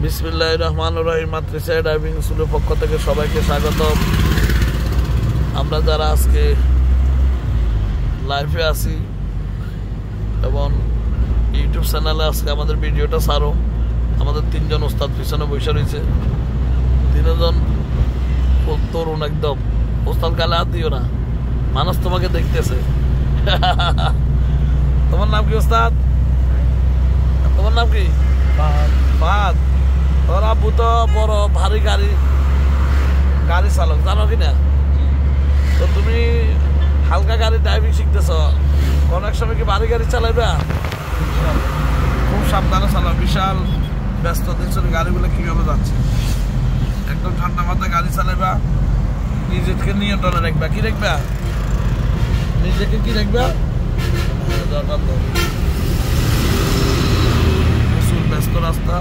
বিসমিল্লাহির রহমানির রহিম। মাতৃসা ড্রাইভিং স্কুলের পক্ষ থেকে সবাইকে স্বাগতম। আমরা যারা আজকে লাইভে আছি এবং ইউটিউব চ্যানেলে আজকে আমাদের ভিডিওটা ছাড়ো, আমাদের তিনজন ওস্তাদ পিছনে বসে রয়েছে। তিনজন তরুণ একদম। ওস্তাদ গালে হাত দিও না, মানুষ তোমাকে দেখতেছে। তোমার নাম কি ওস্তাদ? তোমার নাম কি? ফাহাদ। তোর আব্বু তো বড় ভারী গাড়ি চালক, জানো কি না? তো তুমি হালকা গাড়ি ড্রাইভিং শিখতেছ, কোনো এক সময় কি ভারী গাড়ি চালাইবা? খুব সাবধানে চালাও, বিশাল ব্যস্ত দেখছো গাড়িগুলো কিভাবে যাচ্ছে। একদম ঠান্ডা মাথায় গাড়ি চালাইবা, নিজেকে নিয়ন্ত্রণে রাখবা। কি রাখবা? নিজেকে কি রাখবা? প্রচুর ব্যস্ত রাস্তা।